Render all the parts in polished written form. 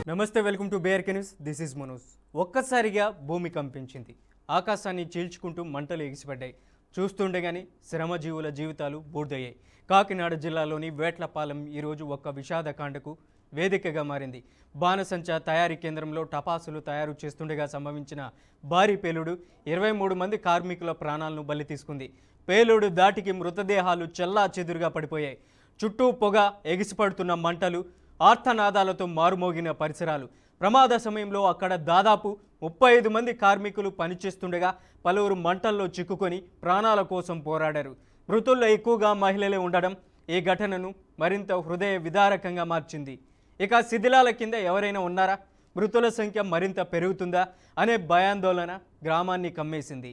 నమస్తే, welcome to BRK news. This is Manoj. ఒక్కసారిగా భూమి కంపించింది. ఆకాశాన్ని చీల్చుకుంటూ మంటలు ఎగిసిపడ్డాయి. చూస్తుండగానే శ్రమజీవుల జీవితాలు బూర్దయ్యాయి. కాకినాడ జిల్లాలోని వేట్లపాలెం ఈరోజు ఒక విషాదకాండకు వేదికగా మారింది. బాణసంచా తయారీ కేంద్రంలో టపాసులు తయారు చేస్తుండగా సంభవించిన భారీ పేలుడు 23 మంది కార్మికుల ప్రాణాలను బలి తీసుకుంది. పేలుడు దాటికి మృతదేహాలు చెల్లా చెదురుగా పడిపోయాయి. చుట్టూ పొగ, ఎగిసిపడుతున్న మంటలు, ఆర్తనాదాలతో మారుమోగిన పరిసరాలు. ప్రమాద సమయంలో అక్కడ దాదాపు 35 మంది కార్మికులు పనిచేస్తుండగా పలువురు మంటల్లో చిక్కుకొని ప్రాణాల కోసం పోరాడారు. మృతుల్లో ఎక్కువగా మహిళలే ఉండడం ఈ ఘటనను మరింత హృదయ విదారకంగా మార్చింది. ఇక శిథిలాల కింద ఎవరైనా ఉన్నారా, మృతుల సంఖ్య మరింత పెరుగుతుందా అనే భయాందోళన గ్రామాన్ని కమ్మేసింది.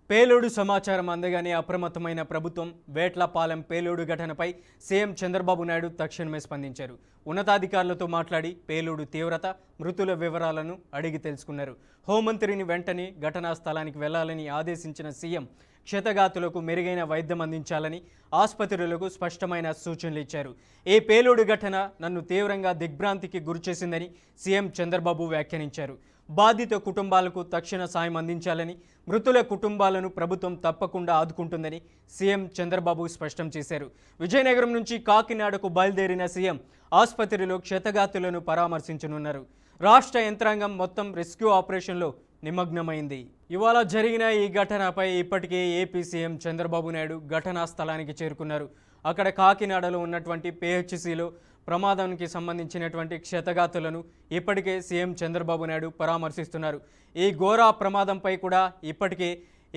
పేలుడు సమాచారం అందగానే అప్రమత్తమైన ప్రభుత్వం వేట్లపాలెం పేలుడు ఘటనపై సీఎం చంద్రబాబు నాయుడు తక్షణమే స్పందించారు. ఉన్నతాధికారులతో మాట్లాడి పేలుడు తీవ్రత, మృతుల వివరాలను అడిగి తెలుసుకున్నారు. హోంమంత్రిని వెంటనే ఘటనా స్థలానికి వెళ్లాలని ఆదేశించిన సీఎం క్షతగాతులకు మెరుగైన వైద్యం అందించాలని ఆసుపత్రులకు స్పష్టమైన సూచనలు ఇచ్చారు. ఈ పేలుడు ఘటన నన్ను తీవ్రంగా దిగ్భ్రాంతికి గురిచేసిందని సీఎం చంద్రబాబు వ్యాఖ్యానించారు. బాధిత కుటుంబాలకు తక్షణ సాయం అందించాలని, మృతుల కుటుంబాలను ప్రభుత్వం తప్పకుండా ఆదుకుంటుందని సీఎం చంద్రబాబు స్పష్టం చేశారు. విజయనగరం నుంచి కాకినాడకు బయలుదేరిన సీఎం ఆసుపత్రిలో క్షతగాతులను పరామర్శించనున్నారు. రాష్ట్ర యంత్రాంగం మొత్తం రెస్క్యూ ఆపరేషన్లో నిమగ్నమైంది. ఇవాళ జరిగిన ఈ ఘటనపై ఇప్పటికే ఏపీ సీఎం చంద్రబాబు నాయుడు ఘటనా స్థలానికి చేరుకున్నారు. అక్కడ కాకినాడలో ఉన్నటువంటి పిహెచ్సిలో ప్రమాదానికి సంబంధించినటువంటి క్షతగాతులను ఇప్పటికే సీఎం చంద్రబాబు నాయుడు పరామర్శిస్తున్నారు. ఈ ఘోర ప్రమాదంపై కూడా ఇప్పటికే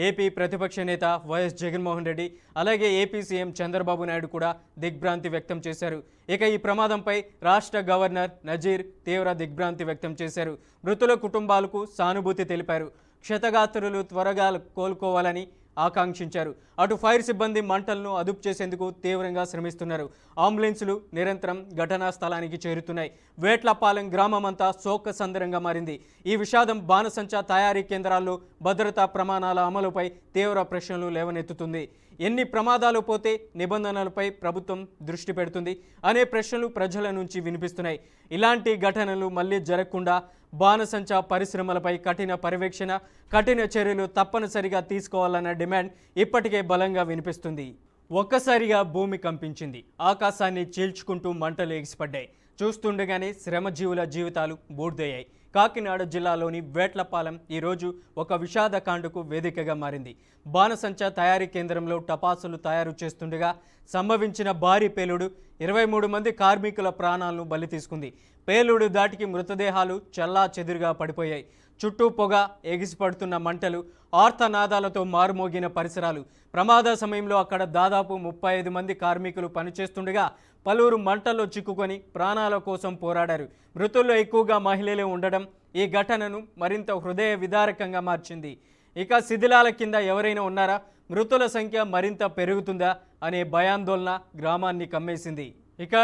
ఏపీ ప్రతిపక్ష నేత వైఎస్ జగన్మోహన్ రెడ్డి, అలాగే ఏపీ సీఎం చంద్రబాబు నాయుడు కూడా దిగ్భ్రాంతి వ్యక్తం చేశారు. ఇక ఈ ప్రమాదంపై రాష్ట్ర గవర్నర్ నజీర్ తీవ్ర దిగ్భ్రాంతి వ్యక్తం చేశారు. మృతుల కుటుంబాలకు సానుభూతి తెలిపారు. క్షతగాత్రులు త్వరగా కోలుకోవాలని ఆకాంక్షించారు. అటు ఫైర్ సిబ్బంది మంటలను అదుపు చేసేందుకు తీవ్రంగా శ్రమిస్తున్నారు. అంబులెన్సులు నిరంతరం ఘటనా స్థలానికి చేరుతున్నాయి. వేట్లపాలెం గ్రామం అంతా శోకసందరంగా మారింది. ఈ విషాదం బాణసంచా తయారీ కేంద్రాల్లో భద్రతా ప్రమాణాల అమలుపై తీవ్ర ప్రశ్నలు లేవనెత్తుతుంది. ఎన్ని ప్రమాదాలు పోతే నిబంధనలపై ప్రభుత్వం దృష్టి పెడుతుంది అనే ప్రశ్నలు ప్రజల నుంచి వినిపిస్తున్నాయి. ఇలాంటి ఘటనలు మళ్లీ జరగకుండా బాణసంచా పరిశ్రమలపై కఠిన పర్యవేక్షణ, కఠిన చర్యలు తప్పనిసరిగా తీసుకోవాలన్న డిమాండ్ ఇప్పటికే బలంగా వినిపిస్తుంది. ఒక్కసారిగా భూమి కంపించింది. ఆకాశాన్ని చీల్చుకుంటూ మంటలు ఎగిసిపడ్డాయి. చూస్తుండగానే శ్రమజీవుల జీవితాలు బూర్దయ్యాయి. కాకినాడ జిల్లాలోని వేట్లపాలెం ఈరోజు ఒక విషాదకాండకు వేదికగా మారింది. బాణసంచా తయారీ కేంద్రంలో టపాసులు తయారు చేస్తుండగా సంభవించిన భారీ పేలుడు 23 మంది కార్మికుల ప్రాణాలను బలి తీసుకుంది. పేలుడు దాటికి మృతదేహాలు చెల్లా చెదురుగా పడిపోయాయి. చుట్టూ పొగ, ఎగిసిపడుతున్న మంటలు, ఆర్తనాదాలతో మారుమోగిన పరిసరాలు. ప్రమాద సమయంలో అక్కడ దాదాపు 35 మంది కార్మికులు పనిచేస్తుండగా పలువురు మంటల్లో చిక్కుకొని ప్రాణాల కోసం పోరాడారు. మృతుల్లో ఎక్కువగా మహిళలే ఉండడం ఈ ఘటనను మరింత హృదయ విదారకంగా మార్చింది. ఇక శిథిలాల కింద ఎవరైనా ఉన్నారా, మృతుల సంఖ్య మరింత పెరుగుతుందా అనే భయాందోళన గ్రామాన్ని కమ్మేసింది. ఇక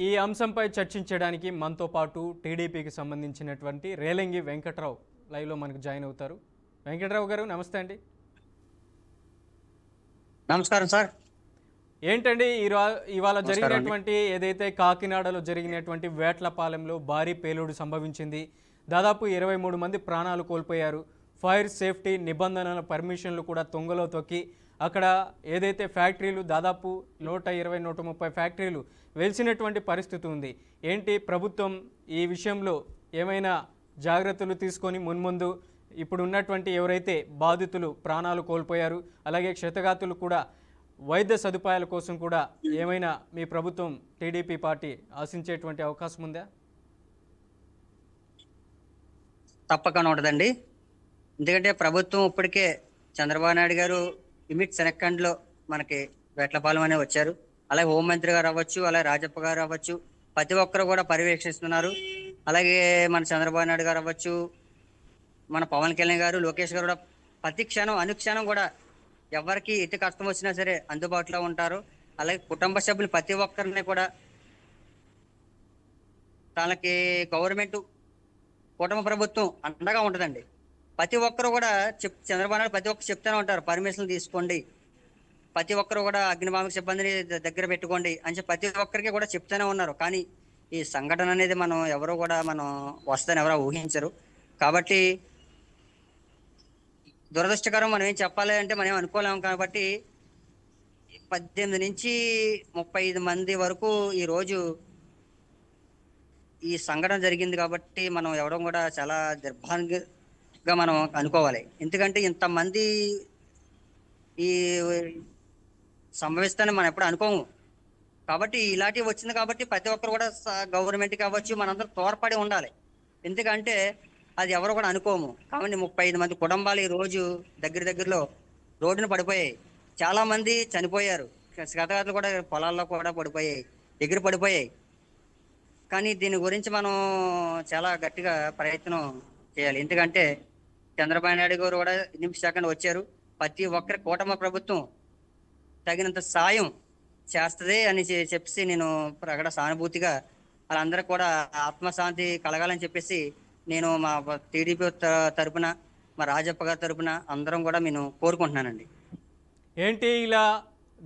ఈ అంశంపై చర్చించడానికి మనతో పాటు టీడీపీకి సంబంధించినటువంటి రేలంగి వెంకట్రావు లైవ్లో మనకు జాయిన్ అవుతారు. వెంకట్రావు గారు నమస్తే అండి. నమస్కారం సార్. ఏంటండి ఇవాళ జరిగినటువంటి ఏదైతే కాకినాడలో జరిగినటువంటి వేట్లపాలెంలో భారీ పేలుడు సంభవించింది. దాదాపు 23 మంది ప్రాణాలు కోల్పోయారు. ఫైర్ సేఫ్టీ నిబంధనల పర్మిషన్లు కూడా తొంగలో తొక్కి అక్కడ ఏదైతే ఫ్యాక్టరీలు దాదాపు 120-130 ఫ్యాక్టరీలు వెలిసినటువంటి పరిస్థితి ఉంది. ఏంటి ప్రభుత్వం ఈ విషయంలో ఏమైనా జాగ్రత్తలు తీసుకొని మున్ముందు ఇప్పుడు ఉన్నటువంటి ఎవరైతే బాధితులు ప్రాణాలు కోల్పోయారు, అలాగే క్షతగాతులు కూడా వైద్య సదుపాయాల కోసం కూడా ఏమైనా మీ ప్రభుత్వం టీడీపీ పార్టీ ఆశించేటువంటి అవకాశం ఉందా? తప్పకుండా ఉండదండి. ఎందుకంటే ప్రభుత్వం ఇప్పటికే చంద్రబాబు నాయుడు గారు సెకండ్లో మనకి వేట్లపాలెం అనే వచ్చారు. అలాగే హోంమంత్రి గారు అవ్వచ్చు, అలాగే రాజప్ప గారు అవ్వచ్చు, ప్రతి ఒక్కరు కూడా పర్యవేక్షిస్తున్నారు. అలాగే మన చంద్రబాబు నాయుడు గారు అవ్వచ్చు, మన పవన్ కళ్యాణ్ గారు, లోకేష్ గారు కూడా ప్రతి క్షణం అనుక్షణం కూడా ఎవరికి ఎటు కష్టం వచ్చినా సరే అందుబాటులో ఉంటారు. అలాగే కుటుంబ సభ్యులు ప్రతి ఒక్కరిని కూడా తనకి గవర్నమెంట్ కుటుంబ ప్రభుత్వం అండగా ఉంటుందండి. ప్రతి ఒక్కరు కూడా చంద్రబాబు నాయుడు ప్రతి ఒక్కరు చెప్తూనే ఉంటారు, పర్మిషన్లు తీసుకోండి, ప్రతి ఒక్కరు కూడా అగ్నిమాపక సిబ్బందిని దగ్గర పెట్టుకోండి అని చెప్పి ప్రతి ఒక్కరికి కూడా చెప్తూనే ఉన్నారు. కానీ ఈ సంఘటన అనేది మనం ఎవరు కూడా మనం వస్తుందని ఎవరో ఊహించరు. కాబట్టి దురదృష్టకరం, మనం ఏం చెప్పాలి అంటే మనం ఏం అనుకోలేము. కాబట్టి 18 నుంచి 35 మంది వరకు ఈ రోజు ఈ సంఘటన జరిగింది. కాబట్టి మనం ఎవడం కూడా చాలా దుర్భాగ్యంగా మనం అనుకోవాలి. ఎందుకంటే ఇంతమంది ఈ సంభవిస్తానని మనం ఎప్పుడు అనుకోము. కాబట్టి ఇలాంటివి వచ్చింది కాబట్టి ప్రతి ఒక్కరు కూడా గవర్నమెంట్ కావచ్చు మనందరం తోడ్పడి ఉండాలి. ఎందుకంటే అది ఎవరు కూడా అనుకోము. కాబట్టి 35 మంది కుటుంబాలు ఈ రోజు దగ్గరలో రోడ్డున పడిపోయాయి. చాలా మంది చనిపోయారు. గతగతలు కూడా పొలాల్లో కూడా పడిపోయాయి, ఎగిరి పడిపోయాయి. కానీ దీని గురించి మనం చాలా గట్టిగా ప్రయత్నం చేయాలి. ఎందుకంటే చంద్రబాబు నాయుడు గారు కూడా నిమిషం వచ్చారు. ప్రతి ఒక్కరి కూటమి ప్రభుత్వం తగినంత సాయం చేస్తుంది అని చెప్పేసి నేను ప్రకట సానుభూతిగా వాళ్ళందరూ కూడా ఆత్మశాంతి కలగాలని చెప్పేసి నేను మా టీడీపీ తరపున, మా రాజప్ప గారి తరపున అందరం కూడా నేను కోరుకుంటున్నానండి. ఏంటి ఇలా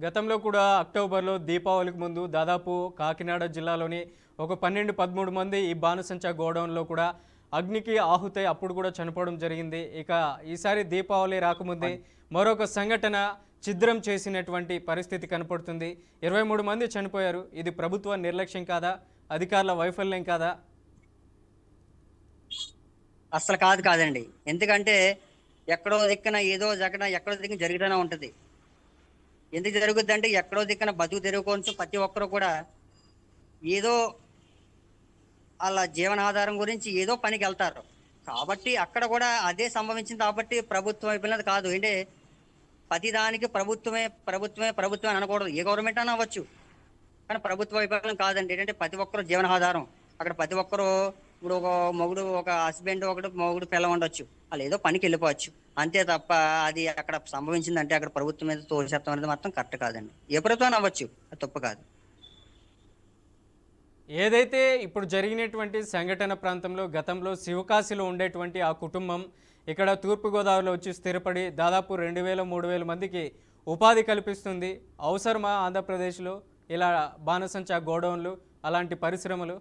గతంలో కూడా అక్టోబర్లో దీపావళికి ముందు దాదాపు కాకినాడ జిల్లాలోని ఒక 12-13 మంది ఈ బాణసంచా గోడౌన్లో కూడా అగ్నికి ఆహుతై అప్పుడు కూడా చనిపోవడం జరిగింది. ఇక ఈసారి దీపావళి రాకముందే మరొక సంఘటన ఛిద్రం చేసినటువంటి పరిస్థితి కనపడుతుంది. 23 మంది చనిపోయారు. ఇది ప్రభుత్వ నిర్లక్ష్యం కాదా, అధికారుల వైఫల్యం కాదా? అస్సలు కాదండి. ఎందుకంటే ఎక్కడో దిక్కున ఏదో ఎక్కడో దిక్కున జరుగుతూనే ఉంటుంది. ఎందుకు జరుగుద్ది అంటే ఎక్కడో దిక్కున బతుకు తెరువుకోవచ్చు ప్రతి ఒక్కరు కూడా ఏదో వాళ్ళ జీవనాధారం గురించి ఏదో పనికి వెళ్తారు. కాబట్టి అక్కడ కూడా అదే సంభవించింది. కాబట్టి ప్రభుత్వం అయిపోయినది కాదు. అంటే ప్రతిదానికి ప్రభుత్వమే అని అనకూడదు. ఏ గవర్నమెంట్ అయినా అవ్వచ్చు, కానీ ప్రభుత్వ వైఫల్యం కాదండి. ఏంటంటే ప్రతి ఒక్కరు జీవనాధారం. అక్కడ ప్రతి ఒక్కరు ఇప్పుడు ఒక మొగుడు, ఒక హస్బెండ్, మొగుడు పిల్ల ఉండొచ్చు, వాళ్ళు ఏదో పనికి వెళ్ళిపోవచ్చు. అంతే తప్ప అది అక్కడ సంభవించిందంటే అక్కడ ప్రభుత్వం మీద తోసేస్తాం అనేది మాత్రం కరెక్ట్ కాదండి. ఏ ప్రభుత్వం అవ్వచ్చు, అది తప్పు కాదు. ఏదైతే ఇప్పుడు జరిగినటువంటి సంఘటన ప్రాంతంలో గతంలో శివకాశిలో ఉండేటువంటి ఆ కుటుంబం ఇక్కడ తూర్పుగోదావరిలో వచ్చి స్థిరపడి దాదాపు 2000-3000 మందికి ఉపాధి కల్పిస్తుంది. అవసరమా ఆంధ్రప్రదేశ్లో ఇలా బాణసంచా గోడౌన్లు, అలాంటి పరిశ్రమలు?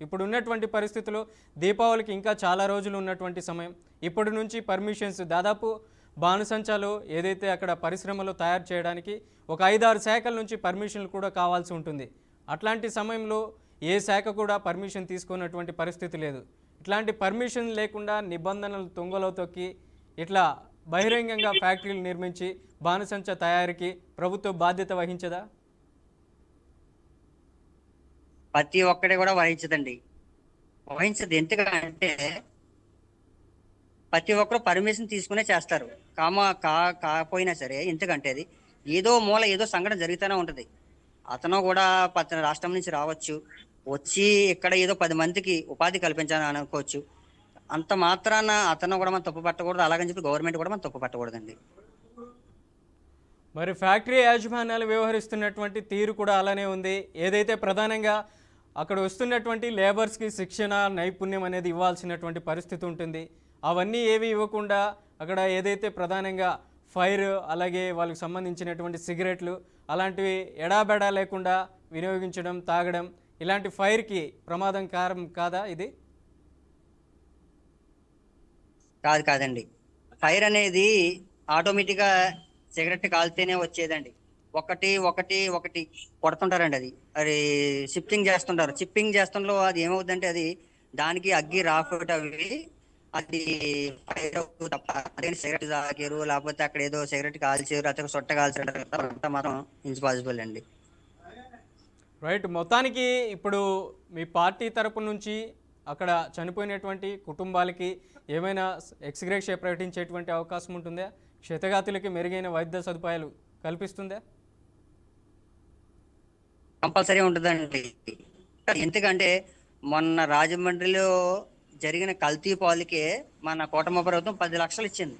ఇప్పుడు ఉన్నటువంటి పరిస్థితుల్లో దీపావళికి ఇంకా చాలా రోజులు ఉన్నటువంటి సమయం. ఇప్పటి నుంచి పర్మిషన్స్ దాదాపు బాణసంచాలు ఏదైతే అక్కడ పరిశ్రమలు తయారు చేయడానికి ఒక 5-6 శాఖల నుంచి పర్మిషన్లు కూడా కావాల్సి ఉంటుంది. అట్లాంటి సమయంలో ఏ శాఖ కూడా పర్మిషన్ తీసుకున్నటువంటి పరిస్థితి లేదు. ఇట్లాంటి పర్మిషన్ లేకుండా నిబంధనలు తుంగలో తొక్కి ఇట్లా బహిరంగంగా ఫ్యాక్టరీలు నిర్మించి బాణసంచా తయారీకి ప్రభుత్వం బాధ్యత వహించదా? ప్రతి ఒక్కటి కూడా వహించదు. ఎందుకంటే ప్రతి ఒక్కరు పర్మిషన్ తీసుకునే చేస్తారు. కాకపోయినా సరే, ఎందుకంటే అది ఏదో మూల ఏదో సంఘటన జరుగుతూనే ఉంటది. అతను కూడా పచ్చని రాష్ట్రం నుంచి రావచ్చు, వచ్చి ఇక్కడ ఏదో 10 మందికి ఉపాధి కల్పించాలని అనుకోవచ్చు. అంత మాత్రాన అతను కూడా మనం తప్పు పట్టకూడదు. అలాగని చెప్పి గవర్నమెంట్ కూడా మనం తప్పు పట్టకూడదండి. మరి ఫ్యాక్టరీ యాజమాన్యాలు వ్యవహరిస్తున్నటువంటి తీరు కూడా అలానే ఉంది. ఏదైతే ప్రధానంగా అక్కడ వస్తున్నటువంటి లేబర్స్కి శిక్షణ, నైపుణ్యం అనేది ఇవ్వాల్సినటువంటి పరిస్థితి ఉంటుంది. అవన్నీ ఏవి ఇవ్వకుండా అక్కడ ఏదైతే ప్రధానంగా ఫైర్, అలాగే వాళ్ళకి సంబంధించినటువంటి సిగరెట్లు అలాంటివి ఎడాబెడా లేకుండా వినియోగించడం, తాగడం, ఇలాంటి ఫైర్కి ప్రమాదకరం కాదా ఇది? కాదండి. ఫైర్ అనేది ఆటోమేటిక్గా సిగరెట్ కాల్తేనే వచ్చేదండి. ఒకటి కొడుతుంటారండి. అది షిఫ్టింగ్ చేస్తుంటారు. చిప్పింగ్ చేస్తుండలో అది ఏమవుతుందంటే అది దానికి అగ్గి రాఫట్ అవి అది ఫైర్ తప్ప అదే సిగరెట్ తాగారు, లేకపోతే అక్కడ ఏదో సిగరెట్ కాల్చారు, అతను సొట్ట కాల్చారు మాత్రం ఇంపాసిబుల్ అండి. రైట్. మొత్తానికి ఇప్పుడు మీ పార్టీ తరపు నుంచి అక్కడ చనిపోయినటువంటి కుటుంబాలకి ఏమైనా ఎక్స్గ్రేషియా ప్రకటించేటువంటి అవకాశం ఉంటుందా? క్షతగాతులకి మెరుగైన వైద్య సదుపాయాలు కల్పిస్తుందా? కంపల్సరీ ఉంటుందండి. ఎందుకంటే మొన్న రాజమండ్రిలో జరిగిన కల్తీ పాలకే మన కూటమి ప్రభుత్వం 10 లక్షలు ఇచ్చింది.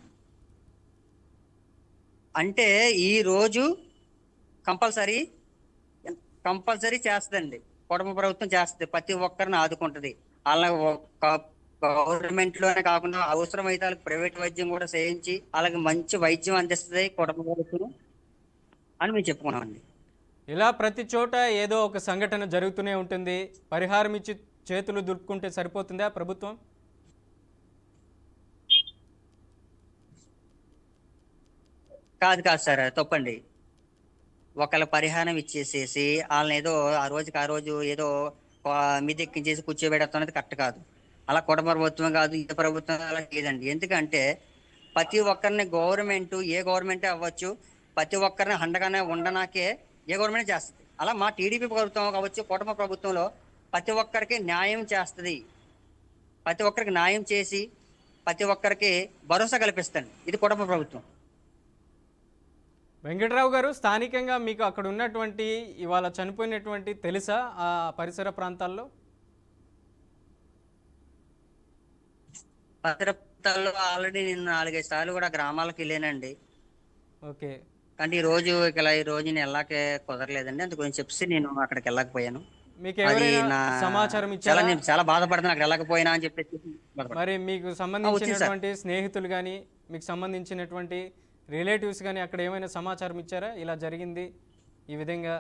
అంటే ఈ రోజు కంపల్సరీ చేస్తుందండి. కూటమి ప్రభుత్వం చేస్తుంది, ప్రతి ఒక్కరిని ఆదుకుంటుంది. అలా గవర్నమెంట్ లోనే కాకుండా అవసరమైతే వాళ్ళకి ప్రైవేట్ వైద్యం కూడా చేయించి వాళ్ళకి మంచి వైద్యం అందిస్తుంది కూటమి ప్రభుత్వం అని మేము చెప్పుకున్నామండి. ఇలా ప్రతి చోట ఏదో ఒక సంఘటన జరుగుతూనే ఉంటుంది. పరిహారం ఇచ్చి చేతులు దులుపుకుంటే సరిపోతుందా ప్రభుత్వం? కాదు కాదు సార్, అది తప్పండి. ఒకళ్ళ పరిహారం ఇచ్చేసేసి వాళ్ళని ఏదో ఆ రోజుకి ఆ రోజు ఏదో మీదెక్కించేసి కూర్చోబెడతాం అనేది కరెక్ట్ కాదు. అలా కుటుంబ ప్రభుత్వం కాదు, ఏ ప్రభుత్వం అలా లేదండి. ఎందుకంటే ప్రతి ఒక్కరిని గవర్నమెంట్, ఏ గవర్నమెంట్ అవ్వచ్చు, ప్రతి ఒక్కరిని అండగానే ఉండనాకే ఏ గవర్నమెంట్ చేస్తుంది. అలా మా టీడీపీ ప్రభుత్వం కావచ్చు, కుటుంబ ప్రభుత్వంలో ప్రతి ఒక్కరికి న్యాయం చేస్తుంది. ప్రతి ఒక్కరికి న్యాయం చేసి ప్రతి ఒక్కరికి భరోసా కల్పిస్తుంది. ఇది కుటుంబ ప్రభుత్వం. వెంకట్రావు గారు, స్థానికంగా మీకు అక్కడ ఉన్నటువంటి ఇవాళ చనిపోయినటువంటి తెలుసా ఆ పరిసర ప్రాంతాల్లో? భద్రతలో ఆల్రెడీ నేను 4-5 సార్లు కూడా గ్రామాలకు వెళ్ళానండి. ఓకే. కానీ ఈ రోజు నేను వెళ్ళాకే కుదరలేదండి. అందు గురించి చెప్పి నేను అక్కడికి వెళ్ళకపోయాను. మీకు అది ఎవరైనా నా సమాచారం చాలా ఇచ్చారా? నేను చాలా బాధపడుతున్నా అక్కడ వెళ్ళకపోయినా అని చెప్పేసి బాధపడుతున్నా. మరి మీకు వచ్చింది సార్. సంబంధించినటువంటి స్నేహితులు కానీ, మీకు సంబంధించినటువంటి రిలేటివ్స్ కానీ అక్కడ ఏమైనా సమాచారం ఇచ్చారా? ఇలా జరిగింది ఈ విధంగా.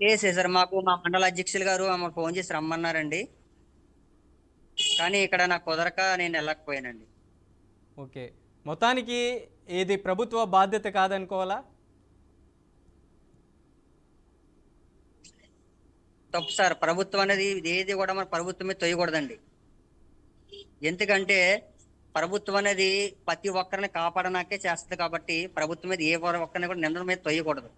చేసేసారు. మాకు మా మండల అధ్యక్షులు గారు మాకు ఫోన్ చేసి రమ్మన్నారండి. కానీ ఇక్కడ నాకు కుదరక నేను వెళ్ళకపోయానండి. ఓకే. మొత్తానికి ఇది ప్రభుత్వ బాధ్యత కాదనుకోవాలా? తప్పు సార్. ప్రభుత్వం అనేది ఏది కూడా మన ప్రభుత్వం మీద తొయ్యకూడదండి. ఎందుకంటే ప్రభుత్వం అనేది ప్రతి ఒక్కరిని కాపాడనాకే చేస్తుంది. కాబట్టి ప్రభుత్వం మీద ఏ ఒక్కరిని కూడా నిందల మీద తొయ్యకూడదు.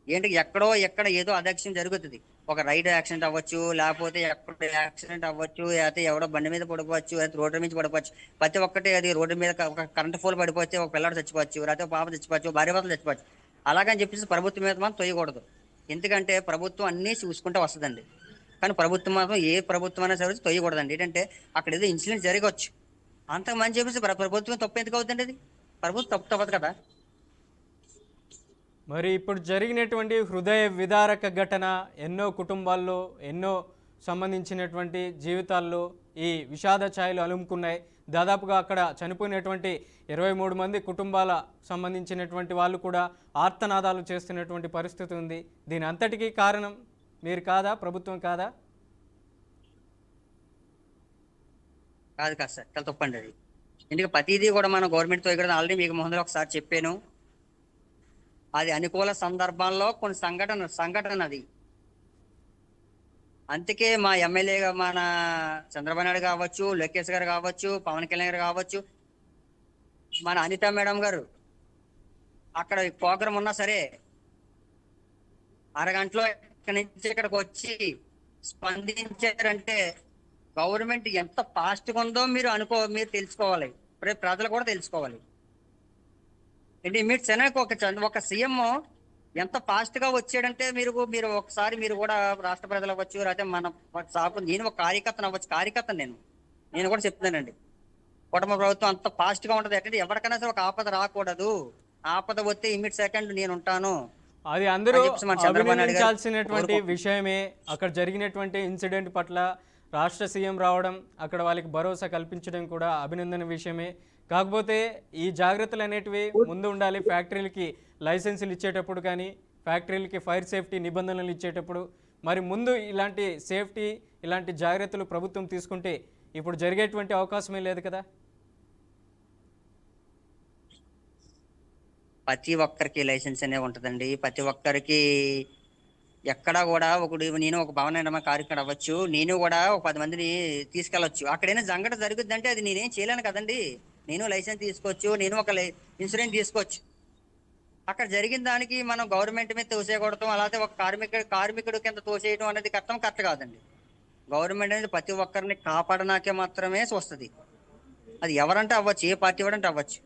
ఏంటి ఎక్కడ ఏదో అదక్షిణం జరుగుతుంది. ఒక రైడ్ యాక్సిడెంట్ అవ్వచ్చు, లేకపోతే ఎక్కడ యాక్సిడెంట్ అవ్వచ్చు, లేకపోతే ఎవడో బండి మీద పడిపోవచ్చు, లేకపోతే రోడ్డు మీద పడిపోవచ్చు. ప్రతి ఒక్కటి అది రోడ్డు మీద ఒక కరెంట్ పోల్ పడిపోతే ఒక పిల్లడు చచ్చిపోవచ్చు, లేకపోతే ఒక పాప చచ్చిపోవచ్చు, భార్య భర్తలు చచ్చిపోవచ్చు. అలాగని చెప్పేసి ప్రభుత్వం మీద మనం తొయ్యకూడదు. ఎందుకంటే ప్రభుత్వం అన్నీ చూసుకుంటే వస్తుందండి. కానీ ప్రభుత్వం మాత్రం ఏ ప్రభుత్వం అయినా సరే తొయ్యకూడదండి. ఏంటంటే అక్కడ ఏదో ఇన్సిడెంట్ జరగవచ్చు, అంతకు మంచి చెప్పేసి ప్రభుత్వం తప్పు ఎందుకు అవుతుందండి? అది ప్రభుత్వం తప్పు తప్పదు కదా. మరి ఇప్పుడు జరిగినటువంటి హృదయ విదారక ఘటన ఎన్నో కుటుంబాల్లో, ఎన్నో సంబంధించినటువంటి జీవితాల్లో ఈ విషాద ఛాయలు అలుముకున్నాయి. దాదాపుగా అక్కడ చనిపోయినటువంటి 23 మంది కుటుంబాల సంబంధించినటువంటి వాళ్ళు కూడా ఆర్తనాదాలు చేస్తున్నటువంటి పరిస్థితి ఉంది. దీని అంతటికీ కారణం మీరు కాదా? ప్రభుత్వం కాదా? కాదు కాదు సార్, చాలా తప్పండి అది. ఎందుకంటే ప్రతిదీ కూడా మనం గవర్నమెంట్తో ఇక్కడ ఆల్రెడీ మీకు ముందర ఒకసారి చెప్పాను. అది అనుకూల సందర్భాల్లో కొన్ని సంఘటన అది. అందుకే మా ఎమ్మెల్యేగా మన చంద్రబాబు నాయుడు కావచ్చు, లోకేష్ గారు కావచ్చు, పవన్ కళ్యాణ్ గారు కావచ్చు, మన అనిత మేడం గారు అక్కడ ప్రోగ్రాం ఉన్నా సరే అరగంటలో ఇక్కడి నుంచి ఇక్కడికి వచ్చి స్పందించారంటే గవర్నమెంట్ ఎంత ఫాస్ట్గా ఉందో మీరు తెలుసుకోవాలి. ప్రజలు కూడా తెలుసుకోవాలి. ఏంటి ఒక సీఎం ఎంత ఫాస్ట్ గా వచ్చాడంటే మీరు ఒకసారి మీరు కూడా రాష్ట్ర ప్రజలు అవ్వచ్చు, లేకపోతే మన నేను ఒక కార్యకర్తను అవ్వచ్చు, నేను కూడా చెప్తున్నానండి. కుటుంబ ప్రభుత్వం అంత ఫాస్ట్ గా ఉంటది. అంటే ఎవరికైనా సరే ఒక ఆపద రాకూడదు. ఆపద వస్తే ఇమ్మీడియట్ సెకండ్ నేను ఉంటాను. అది అందరూ అభినందించాల్సినటువంటి కోరుకుంటున్నాను. విషయమే. అక్కడ జరిగినటువంటి ఇన్సిడెంట్ పట్ల రాష్ట్ర సీఎం రావడం, అక్కడ వాళ్ళకి భరోసా కల్పించడం కూడా అభినందన విషయమే. కాకపోతే ఈ జాగ్రత్తలు అనేటివి ముందు ఉండాలి. ఫ్యాక్టరీలకి లైసెన్సులు ఇచ్చేటప్పుడు కానీ, ఫ్యాక్టరీలకి ఫైర్ సేఫ్టీ నిబంధనలు ఇచ్చేటప్పుడు మరి ముందు ఇలాంటి సేఫ్టీ, ఇలాంటి జాగ్రత్తలు ప్రభుత్వం తీసుకుంటే ఇప్పుడు జరిగేటువంటి అవకాశమే లేదు కదా. ప్రతి ఒక్కరికి లైసెన్స్ అనే ఉంటదండి. ప్రతి ఒక్కరికి ఎక్కడా కూడా నేను ఒక భవన నిర్మాణ కార్యక్రమం అవ్వచ్చు, నేను కూడా ఒక 10 మందిని తీసుకెళ్ళొచ్చు. అక్కడైనా సంఘటన జరుగుద్దంటే అది నేనేం చేయలేను కదండి. నేను లైసెన్స్ తీసుకోవచ్చు, నేను ఒక ఇన్సూరెన్స్ తీసుకోవచ్చు. అక్కడ జరిగిన దానికి మనం గవర్నమెంట్ మీద తోసేయకూడదు, అలాగే ఒక కార్మికుడు కింద తోసేయడం అనేది కరెక్ట్ కాదండి. గవర్నమెంట్ అనేది ప్రతి ఒక్కరిని కాపాడనాకే మాత్రమే చూస్తుంది. అది ఎవరంటే అవ్వచ్చు, ఏ పార్టీ వాడంటే అవ్వచ్చు.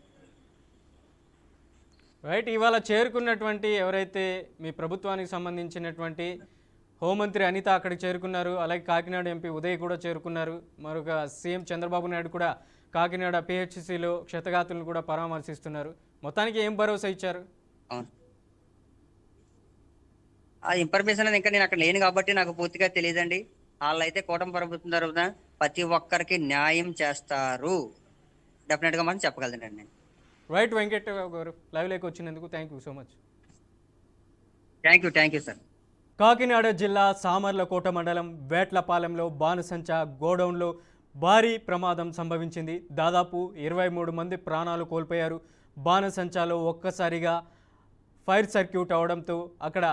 రైట్. ఇవాళ చేరుకున్నటువంటి ఎవరైతే మీ ప్రభుత్వానికి సంబంధించినటువంటి హోంమంత్రి అనిత అక్కడికి చేరుకున్నారు, అలాగే కాకినాడ ఎంపీ ఉదయ్ కూడా చేరుకున్నారు. మరొక సీఎం చంద్రబాబు నాయుడు కూడా కాకినాడ పిహెచ్సిలో క్షతగాతులను కూడా పరామర్శిస్తున్నారు. మొత్తానికి ఏం భరోసా ఇచ్చారు? అవును, ఆ ఇన్ఫర్మేషన్ అనేది ఇంకా నేను అక్కడ లేను కాబట్టి నాకు పూర్తిగా తెలియదండి. వాళ్ళైతే కూటమి ప్రభుత్వం తరఫున ప్రతి ఒక్కరికి న్యాయం చేస్తారు, డెఫినెట్ గా మనం చెప్పగలండి. రైట్. వెంకట్ గారు లైవ్లోకి వచ్చినందుకు thank you so much. Thank you sir. Kakinada జిల్లా సామర్లకోట మండలం వేట్లపాలెంలో బాణసంచా గోడౌన్లో భారీ ప్రమాదం సంభవించింది. దాదాపు 23 మంది ప్రాణాలు కోల్పోయారు. బాణసంచాలో ఒక్కసారిగా ఫైర్ సర్క్యూట్ అవడంతో అక్కడ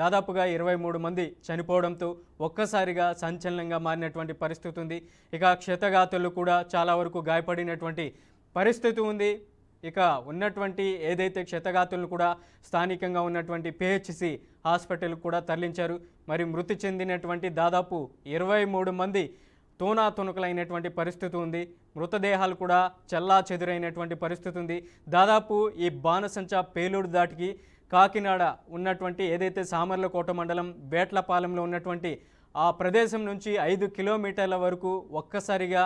దాదాపుగా 23 మంది చనిపోవడంతో ఒక్కసారిగా సంచలనంగా మారినటువంటి పరిస్థితి ఉంది. ఇక క్షతగాతులు కూడా చాలా వరకు గాయపడినటువంటి పరిస్థితి ఉంది. ఇక ఉన్నటువంటి ఏదైతే క్షతగాతులను కూడా స్థానికంగా ఉన్నటువంటి పిహెచ్సి హాస్పిటల్ కూడా తరలించారు. మరి మృతి చెందినటువంటి దాదాపు 23 మంది తునకలైనటువంటి పరిస్థితి ఉంది. మృతదేహాలు కూడా చెల్లా చెదురైనటువంటి పరిస్థితి ఉంది. దాదాపు ఈ బాణసంచా పేలుడు దాటికి కాకినాడ ఉన్నటువంటి ఏదైతే సామర్లకోట మండలం వేట్లపాలెంలో ఉన్నటువంటి ఆ ప్రదేశం నుంచి 5 కిలోమీటర్ల వరకు ఒక్కసారిగా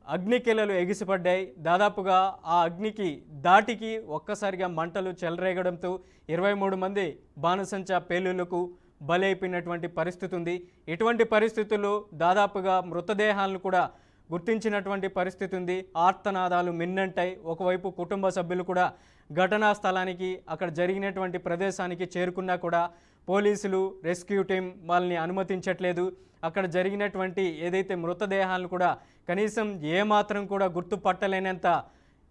అగ్నికిలలు ఎగిసిపడ్డాయి. దాదాపుగా ఆ అగ్నికి దాటికి ఒక్కసారిగా మంటలు చెలరేగడంతో 23 మంది బాణసంచా పేలుళ్లకు బలైపోయినటువంటి పరిస్థితి ఉంది. ఇటువంటి పరిస్థితుల్లో దాదాపుగా మృతదేహాలను కూడా గుర్తించినటువంటి పరిస్థితి ఉంది. ఆర్తనాదాలు మిన్నంటాయి. ఒకవైపు కుటుంబ సభ్యులు కూడా ఘటనా స్థలానికి అక్కడ జరిగినటువంటి ప్రదేశానికి చేరుకున్నా కూడా పోలీసులు రెస్క్యూ టీం వాళ్ళని అనుమతించట్లేదు. అక్కడ జరిగినటువంటి ఏదైతే మృతదేహాలను కూడా కనీసం ఏమాత్రం కూడా గుర్తుపట్టలేనంత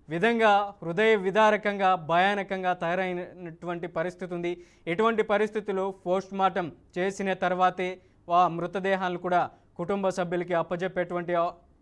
విధంగా హృదయ విదారకంగా భయానకంగా తయారైనటువంటి పరిస్థితి ఉంది. ఎటువంటి పరిస్థితుల్లో పోస్ట్ మార్టం చేసిన తర్వాతే ఆ మృతదేహాలను కూడా కుటుంబ సభ్యులకి అప్పజెప్పేటువంటి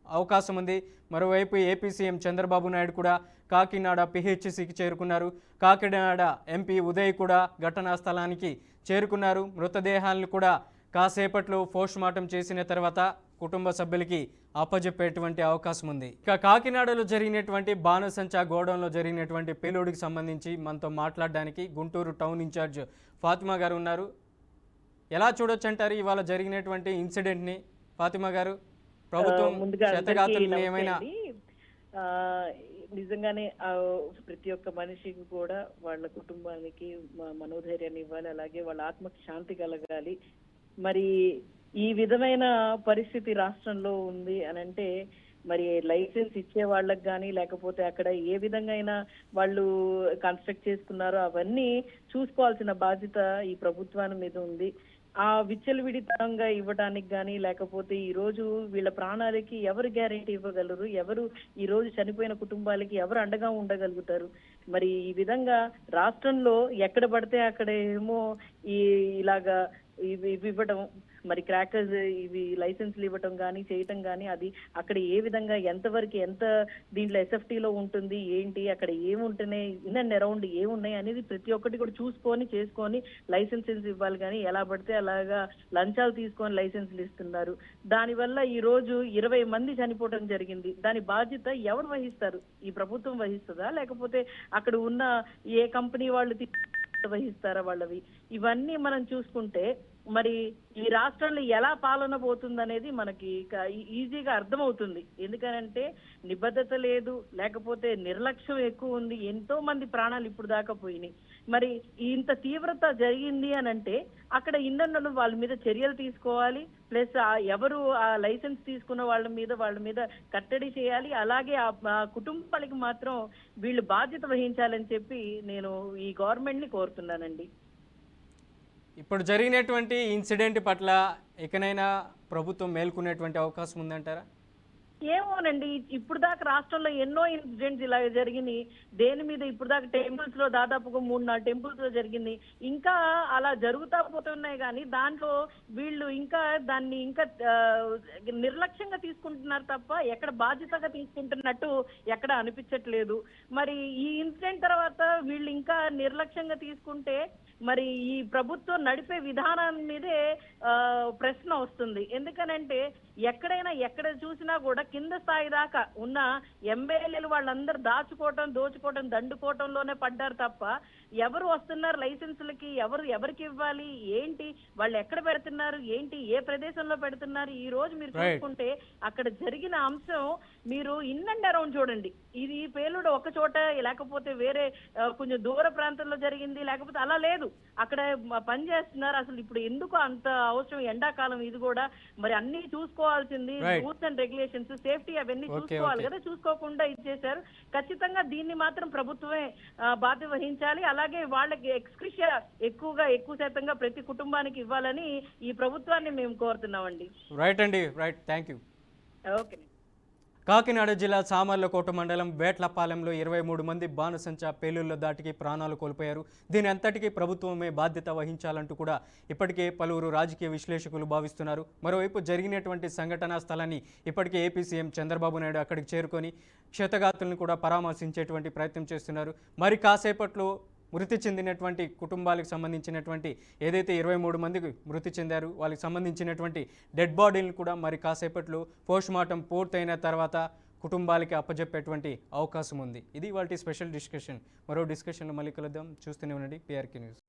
అవకాశం ఉంది. మరోవైపు ఏపీ సీఎం చంద్రబాబు నాయుడు కూడా కాకినాడ పిహెచ్సికి చేరుకున్నారు. కాకినాడ ఎంపీ ఉదయ్ కూడా ఘటనా స్థలానికి చేరుకున్నారు. మృతదేహాలను కూడా కాసేపట్లో పోస్ట్ మార్టం చేసిన తర్వాత కుటుంబ సభ్యులకి అప్పజెప్పేటువంటి అవకాశం ఉంది. ఇక కాకినాడలో జరిగినటువంటి బాణసంచా గోడౌన్లో జరిగినటువంటి పేలుడికి సంబంధించి మనతో మాట్లాడడానికి గుంటూరు టౌన్ ఇన్ఛార్జ్ ఫాతిమా గారు ఉన్నారు. ఎలా చూడొచ్చు అంటారు ఇవాళ జరిగినటువంటి ఇన్సిడెంట్ని? ఫాతిమా గారు, ప్రభుత్వం క్షతగాతులు ఏమైనా నిజంగానే ప్రతి ఒక్క మనిషికి కూడా వాళ్ళ కుటుంబానికి మనోధైర్యాన్ని ఇవ్వాలి, అలాగే వాళ్ళ ఆత్మకి శాంతి కలగాలి. మరి ఈ విధమైన పరిస్థితి రాష్ట్రంలో ఉంది అని అంటే మరి లైసెన్స్ ఇచ్చే వాళ్ళకి కానీ లేకపోతే అక్కడ ఏ విధంగా అయినా వాళ్ళు కన్స్ట్రక్ట్ చేసుకున్నారో అవన్నీ చూసుకోవాల్సిన బాధ్యత ఈ ప్రభుత్వాన్ని మీద ఉంది. ఆ విచ్చలవిడితనంగా ఇవ్వడానికి కానీ లేకపోతే ఈ రోజు వీళ్ళ ప్రాణాలకి ఎవరు గ్యారెంటీ ఇవ్వగలరు, ఎవరు ఈ రోజు చనిపోయిన కుటుంబాలకి ఎవరు అండగా ఉండగలుగుతారు? మరి ఈ విధంగా రాష్ట్రంలో ఎక్కడ పడితే అక్కడ ఏమో ఇలాగా ఇవి ఇవ్వడం, మరి క్రాకర్స్ ఇవి లైసెన్స్లు ఇవ్వటం కానీ చేయటం కానీ అది అక్కడ ఏ విధంగా ఎంతవరకు ఎంత దీంట్లో ఎస్ఎఫ్టీలో ఉంటుంది ఏంటి, అక్కడ ఏముంటున్నాయి, ఇన్ అండ్ అరౌండ్ ఏమున్నాయి అనేది ప్రతి ఒక్కటి కూడా చూసుకొని చేసుకొని లైసెన్సెస్ ఇవ్వాలి. కానీ ఎలా పడితే అలాగా లంచాలు తీసుకొని లైసెన్సులు ఇస్తున్నారు. దానివల్ల ఈ రోజు 20 మంది చనిపోవడం జరిగింది. దాని బాధ్యత ఎవరు వహిస్తారు? ఈ ప్రభుత్వం వహిస్తుందా లేకపోతే అక్కడ ఉన్న ఏ కంపెనీ వాళ్ళు వహిస్తారా వాళ్ళవి? ఇవన్నీ మనం చూసుకుంటే మరి ఈ రాష్ట్రంలో ఎలా పాలన పోతుందనేది మనకి ఈజీగా అర్థమవుతుంది. ఎందుకనంటే నిబద్ధత లేదు, లేకపోతే నిర్లక్ష్యం ఎక్కువ ఉంది. ఎంతో మంది ప్రాణాలు ఇప్పుడు దాకా పోయినాయి. మరి ఇంత తీవ్రత జరిగింది అని అంటే అక్కడ ఇంధనం వాళ్ళ మీద చర్యలు తీసుకోవాలి. ప్లస్ ఎవరు ఆ లైసెన్స్ తీసుకున్న వాళ్ళ మీద కట్టడి చేయాలి. అలాగే ఆ కుటుంబాలకి మాత్రం వీళ్ళు బాధ్యత వహించాలని చెప్పి నేను ఈ గవర్నమెంట్ ని కోరుతున్నానండి. ఇప్పుడు జరిగినటువంటి ఇన్సిడెంట్ పట్ల ఇకనైనా ప్రభుత్వం మేల్కొనేటువంటి అవకాశం ఉందంటారా? ఏమోనండి, ఇప్పుడు దాకా రాష్ట్రంలో ఎన్నో ఇన్సిడెంట్స్ ఇలా జరిగినాయి. దేని మీద ఇప్పుడు దాకా టెంపుల్స్ లో దాదాపుగా 3-4 టెంపుల్స్ లో జరిగింది. ఇంకా అలా జరుగుతా పోతున్నాయి. కానీ దాంట్లో వీళ్ళు ఇంకా దాన్ని ఇంకా నిర్లక్ష్యంగా తీసుకుంటున్నారు తప్ప ఎక్కడ బాధ్యతగా తీసుకుంటున్నట్టు ఎక్కడ అనిపించట్లేదు. మరి ఈ ఇన్సిడెంట్ తర్వాత వీళ్ళు ఇంకా నిర్లక్ష్యంగా తీసుకుంటే మరి ఈ ప్రభుత్వం నడిపే విధానం మీదే ప్రశ్న వస్తుంది. ఎందుకనంటే ఎక్కడ చూసినా కూడా కింద స్థాయి దాకా ఉన్న ఎమ్మెల్యేలు వాళ్ళందరూ దోచుకోవటం దండుకోవటంలోనే పడ్డారు తప్ప ఎవరు వస్తున్నారు లైసెన్సులకి, ఎవరికి ఇవ్వాలి, ఏంటి, వాళ్ళు ఎక్కడ పెడుతున్నారు, ఏంటి, ఏ ప్రదేశంలో పెడుతున్నారు? ఈ రోజు మీరు చూసుకుంటే అక్కడ జరిగిన అంశం మీరు ఇన్ అండ్ అరౌండ్ చూడండి. ఇది పేలుడు ఒక చోట లేకపోతే వేరే కొంచెం దూర ప్రాంతంలో జరిగింది లేకపోతే అలా లేదు. అక్కడ పని చేస్తున్నారు. అసలు ఇప్పుడు ఎందుకు అంత అవసరం? ఎండాకాలం ఇది కూడా మరి అన్ని చూసుకోవాల్సింది, Right. Rules and regulations, safety అవన్నీ Okay, చూసుకోవాలి okay. కదా, చూసుకోకుండా ఇచ్చేశారు. ఖచ్చితంగా దీన్ని మాత్రం ప్రభుత్వమే బాధ్యత వహించాలి. అలాగే వాళ్ళకి ఎక్స్క్రిషియా ఎక్కువ శాతంగా ప్రతి కుటుంబానికి ఇవ్వాలని ఈ ప్రభుత్వాన్ని మేము కోరుతున్నామండి. రైట్ అండి, right, thank you. Okay. Kakinada జిల్లా సామర్లకోట మండలం వేట్లపాలెంలో 23 మంది బాణసంచా పేలుళ్ల దాటికి ప్రాణాలు కోల్పోయారు. దీని అంతటికీ ప్రభుత్వమే బాధ్యత వహించాలంటూ కూడా ఇప్పటికే పలువురు రాజకీయ విశ్లేషకులు భావిస్తున్నారు. మరోవైపు జరిగినటువంటి సంఘటనా స్థలాన్ని ఇప్పటికే ఏపీ సీఎం చంద్రబాబు నాయుడు అక్కడికి చేరుకొని క్షతగాతులను కూడా పరామర్శించేటువంటి ప్రయత్నం చేస్తున్నారు. మరి కాసేపట్లో మృతి చెందినటువంటి కుటుంబాలకు సంబంధించినటువంటి ఏదైతే 23 మందికి మృతి చెందారు వాళ్ళకి సంబంధించినటువంటి డెడ్ బాడీలను కూడా మరి కాసేపట్లో పోస్ట్మార్టం పూర్తయిన తర్వాత కుటుంబాలకి అప్పజెప్పేటువంటి అవకాశం ఉంది. ఇది వాటి స్పెషల్ డిస్కషన్. మరో డిస్కషన్లో మళ్ళీ కలుద్దాం. చూస్తూనే ఉండండి PRK న్యూస్.